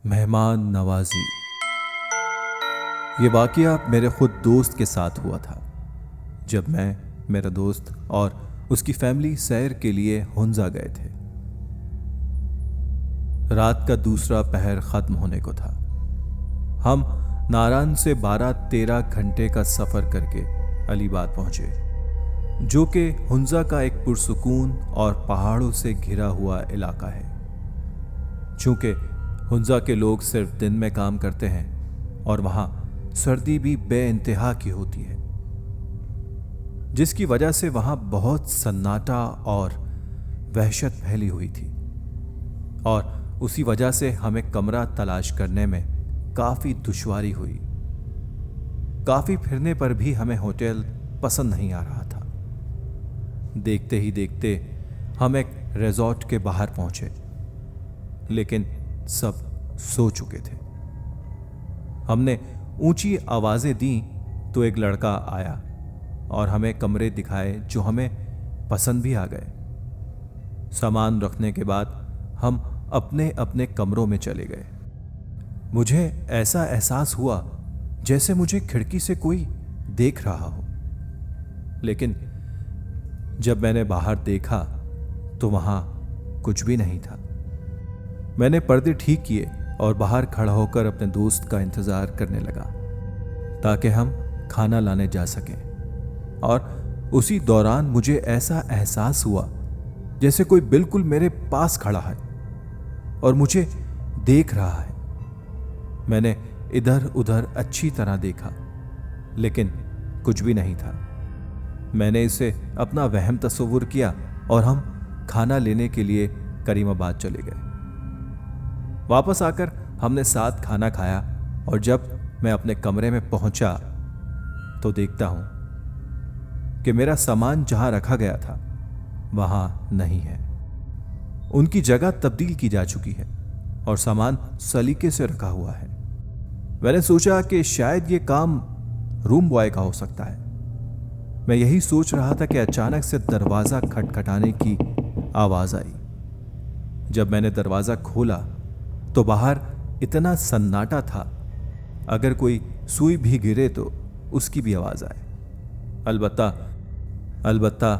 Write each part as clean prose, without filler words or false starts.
मेहमान नवाजी। ये वाकया मेरे खुद दोस्त के साथ हुआ था जब मैं, मेरा दोस्त और उसकी फैमिली सैर के लिए हुंजा गए थे। रात का दूसरा पहर खत्म होने को था। हम नारान से 12-13 घंटे का सफर करके अलीबाग पहुंचे, जो कि हुंजा का एक पुरसुकून और पहाड़ों से घिरा हुआ इलाका है। चूंकि हुंजा के लोग सिर्फ दिन में काम करते हैं और वहां सर्दी भी बेइंतहा की होती है, जिसकी वजह से वहां बहुत सन्नाटा और वहशत फैली हुई थी। और उसी वजह से हमें कमरा तलाश करने में काफी दुश्वारी हुई। काफी फिरने पर भी हमें होटल पसंद नहीं आ रहा था। देखते ही देखते हम एक रिजॉर्ट के बाहर पहुंचे, लेकिन सब सो चुके थे। हमने ऊंची आवाजें दी तो एक लड़का आया और हमें कमरे दिखाए जो हमें पसंद भी आ गए। सामान रखने के बाद हम अपने अपने कमरों में चले गए। मुझे ऐसा एहसास हुआ जैसे मुझे खिड़की से कोई देख रहा हो, लेकिन जब मैंने बाहर देखा तो वहां कुछ भी नहीं था। मैंने पर्दे ठीक किए और बाहर खड़ा होकर अपने दोस्त का इंतजार करने लगा ताकि हम खाना लाने जा सकें। और उसी दौरान मुझे ऐसा एहसास हुआ जैसे कोई बिल्कुल मेरे पास खड़ा है और मुझे देख रहा है। मैंने इधर उधर अच्छी तरह देखा, लेकिन कुछ भी नहीं था। मैंने इसे अपना वहम तस्वुर किया और हम खाना लेने के लिए करीमाबाद चले गए। वापस आकर हमने साथ खाना खाया और जब मैं अपने कमरे में पहुंचा तो देखता हूं कि मेरा सामान जहां रखा गया था वहां नहीं है। उनकी जगह तब्दील की जा चुकी है और सामान सलीके से रखा हुआ है। मैंने सोचा कि शायद ये काम रूम बॉय का हो सकता है। मैं यही सोच रहा था कि अचानक से दरवाजा खटखटाने की आवाज आई। जब मैंने दरवाजा खोला तो बाहर इतना सन्नाटा था, अगर कोई सुई भी गिरे तो उसकी भी आवाज आए। अलबत्ता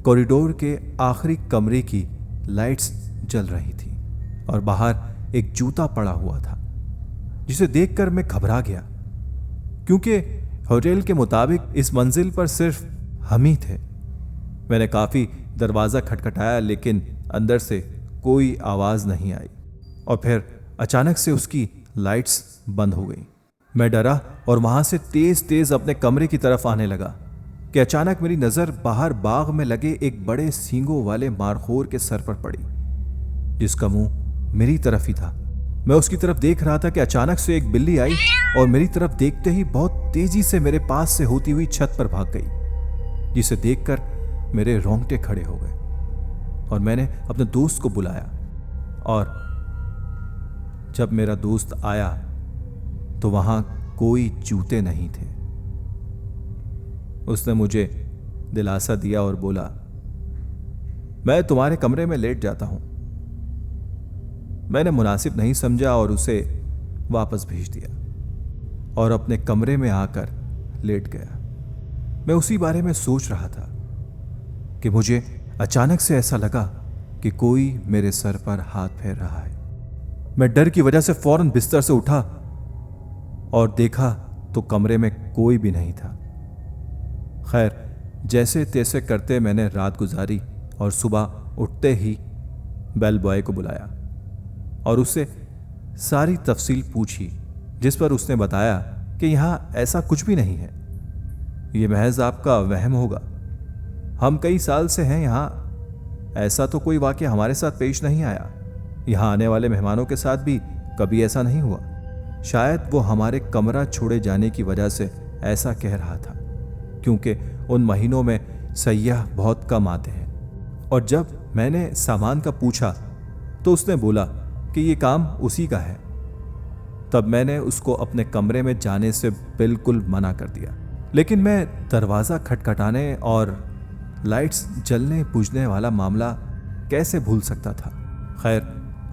कॉरिडोर के आखिरी कमरे की लाइट्स जल रही थी और बाहर एक जूता पड़ा हुआ था, जिसे देखकर मैं घबरा गया, क्योंकि होटल के मुताबिक इस मंजिल पर सिर्फ हम ही थे। मैंने काफी दरवाजा खटखटाया, लेकिन अंदर से कोई आवाज नहीं आई और फिर अचानक से उसकी लाइट्स बंद हो गई। मैं डरा और वहां से तेज तेज अपने कमरे की तरफ आने लगा कि अचानक मेरी नजर बाहर बाग में लगे एक बड़े सींगों वाले मारखोर के सर पर पड़ी, जिसका मुंह मेरी तरफ ही था। मैं उसकी तरफ देख रहा था कि अचानक से एक बिल्ली आई और मेरी तरफ देखते ही बहुत तेजी से मेरे पास से होती हुई छत पर भाग गई, जिसे देखकर मेरे रोंगटे खड़े हो गए और मैंने अपने दोस्त को बुलाया। और जब मेरा दोस्त आया तो वहां कोई जूते नहीं थे। उसने मुझे दिलासा दिया और बोला, मैं तुम्हारे कमरे में लेट जाता हूं। मैंने मुनासिब नहीं समझा और उसे वापस भेज दिया और अपने कमरे में आकर लेट गया। मैं उसी बारे में सोच रहा था कि मुझे अचानक से ऐसा लगा कि कोई मेरे सर पर हाथ फेर रहा है। मैं डर की वजह से फौरन बिस्तर से उठा और देखा तो कमरे में कोई भी नहीं था। खैर, जैसे तैसे करते मैंने रात गुजारी और सुबह उठते ही बेल बॉय को बुलाया और उससे सारी तफसील पूछी, जिस पर उसने बताया कि यहां ऐसा कुछ भी नहीं है, यह महज आपका वहम होगा। हम कई साल से हैं यहां, ऐसा तो कोई वाकया हमारे साथ पेश नहीं आया। यहां आने वाले मेहमानों के साथ भी कभी ऐसा नहीं हुआ। शायद वो हमारे कमरा छोड़े जाने की वजह से ऐसा कह रहा था, क्योंकि उन महीनों में सयाह बहुत कम आते हैं। और जब मैंने सामान का पूछा तो उसने बोला कि ये काम उसी का है। तब मैंने उसको अपने कमरे में जाने से बिल्कुल मना कर दिया, लेकिन मैं दरवाज़ा खटखटाने और लाइट्स जलने बुझने वाला मामला कैसे भूल सकता था। खैर,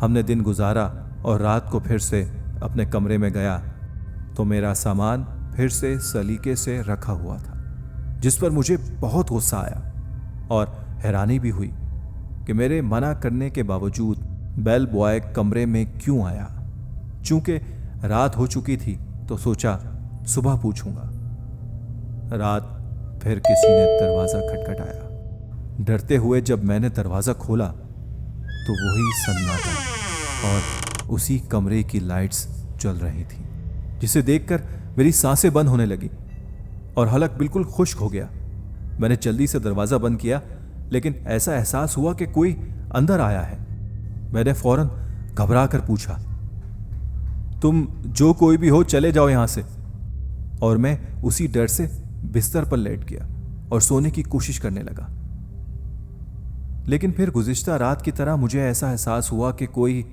हमने दिन गुजारा और रात को फिर से अपने कमरे में गया तो मेरा सामान फिर से सलीके से रखा हुआ था, जिस पर मुझे बहुत गुस्सा आया और हैरानी भी हुई कि मेरे मना करने के बावजूद बेल बॉय कमरे में क्यों आया। चूंकि रात हो चुकी थी तो सोचा सुबह पूछूंगा। रात फिर किसी ने दरवाज़ा खटखटाया। डरते हुए जब मैंने दरवाज़ा खोला तो वही सन्नाटा और उसी कमरे की लाइट्स जल रही थी, जिसे देखकर मेरी सांसें बंद होने लगी और हलक बिल्कुल खुश्क हो गया। मैंने जल्दी से दरवाज़ा बंद किया, लेकिन ऐसा एहसास हुआ कि कोई अंदर आया है। मैंने फौरन घबरा कर पूछा, तुम जो कोई भी हो चले जाओ यहां से। और मैं उसी डर से बिस्तर पर लेट गया और सोने की कोशिश करने लगा। लेकिन फिर गुज़िश्ता रात की तरह मुझे ऐसा एहसास हुआ कि कोई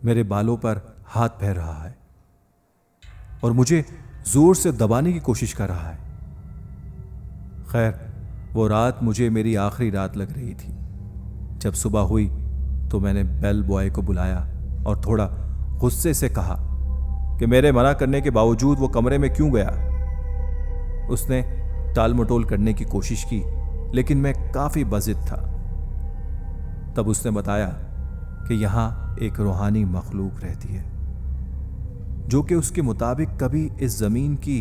मेरे बालों पर हाथ फेर रहा है और मुझे जोर से दबाने की कोशिश कर रहा है। खैर, वो रात मुझे मेरी आखिरी रात लग रही थी। जब सुबह हुई तो मैंने बेल बॉय को बुलाया और थोड़ा गुस्से से कहा कि मेरे मना करने के बावजूद वो कमरे में क्यों गया। उसने टाल मटोल करने की कोशिश की, लेकिन मैं काफ़ी बज़िद था। तब उसने बताया कि यहाँ एक रूहानी मखलूक रहती है जो कि उसके मुताबिक कभी इस ज़मीन की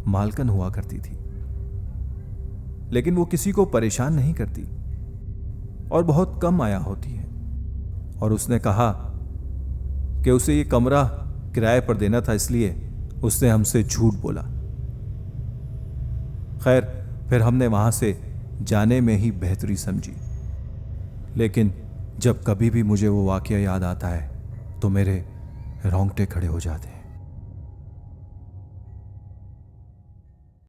मालकन हुआ करती थी, लेकिन वो किसी को परेशान नहीं करती और बहुत कम आया होती है। और उसने कहा कि उसे ये कमरा किराए पर देना था, इसलिए उसने हमसे झूठ बोला। खैर, फिर हमने वहाँ से जाने में ही बेहतरी समझी। लेकिन जब कभी भी मुझे वो वाक़या याद आता है तो मेरे रोंगटे खड़े हो जाते हैं।